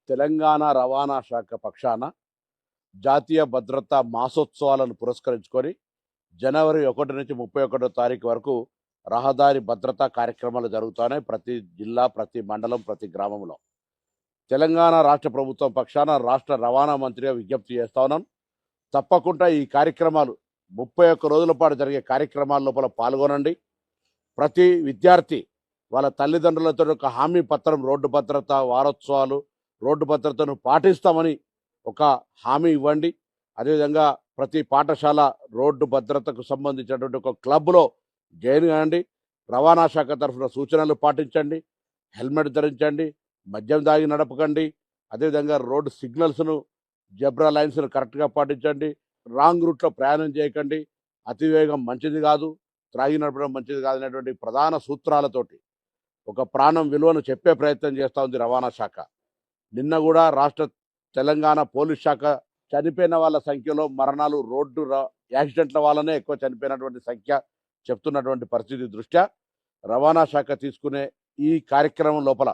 తెలంగాణ రవాణా శాఖ పక్షాన జాతీయ భద్రతా మాసోత్సవాలను పురస్కరించుకొని జనవరి 1 నుంచి 31 తారీఖు వరకు రహదారి భద్రతా కార్యక్రమాలు జరుగుతున్నాయి. ప్రతి జిల్లా, ప్రతి మండలం, ప్రతి గ్రామంలో. తెలంగాణ రాష్ట్ర ప్రభుత్వం పక్షాన రాష్ట్ర రవాణా మంత్రిగా విజ్ఞప్తి చేస్తా ఉన్నాను. తప్పకుండా ఈ కార్యక్రమాలు 31 రోజుల పాటు జరిగే కార్యక్రమాల లోపల పాల్గొనండి. ప్రతి విద్యార్థి వాళ్ళ తల్లిదండ్రులతో ఒక హామీ పత్రం, రోడ్డు భద్రత వారోత్సవాలు, రోడ్డు భద్రతను పాటిస్తామని ఒక హామీ ఇవ్వండి. అదేవిధంగా ప్రతి పాఠశాల రోడ్డు భద్రతకు సంబంధించినటువంటి ఒక క్లబ్లో జాయిన్ కాండి. రవాణా శాఖ తరఫున సూచనలు పాటించండి. హెల్మెట్ ధరించండి, మద్యం దాగి నడపకండి. అదేవిధంగా రోడ్డు సిగ్నల్స్ను, జెబ్రా లైన్స్ను కరెక్ట్గా పాటించండి. రాంగ్ రూట్లో ప్రయాణం చేయకండి. అతివేగం మంచిది కాదు, త్రాగి నడపడం మంచిది కాదు అనేటువంటి ప్రధాన సూత్రాలతోటి ఒక ప్రాణం విలువను చెప్పే ప్రయత్నం చేస్తూ ఉంది రవాణా శాఖ. నిన్న కూడా తెలంగాణ పోలీస్ శాఖ చనిపోయిన వాళ్ళ సంఖ్యలో మరణాలు రోడ్డు యాక్సిడెంట్ల వల్లనే ఎక్కువ చనిపోయినటువంటి సంఖ్య చెప్తున్నటువంటి పరిస్థితి దృష్ట్యా రవాణా శాఖ తీసుకునే ఈ కార్యక్రమం లోపల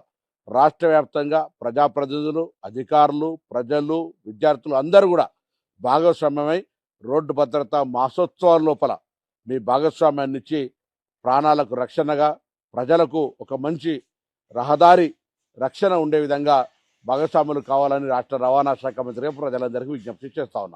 రాష్ట్ర వ్యాప్తంగా ప్రజాప్రతినిధులు, అధికారులు, ప్రజలు, విద్యార్థులు అందరూ కూడా భాగస్వామ్యమై రోడ్డు భద్రతా మాసోత్సవాల లోపల మీ భాగస్వామ్యాన్ని ఇచ్చి ప్రాణాలకు రక్షణగా, ప్రజలకు ఒక మంచి రహదారి రక్షణ ఉండే విధంగా భాగస్వాములు కావాలని రాష్ట్ర రవాణా శాఖ మంత్రిగా ప్రజలందరికీ విజ్ఞప్తి చేస్తా ఉన్నా.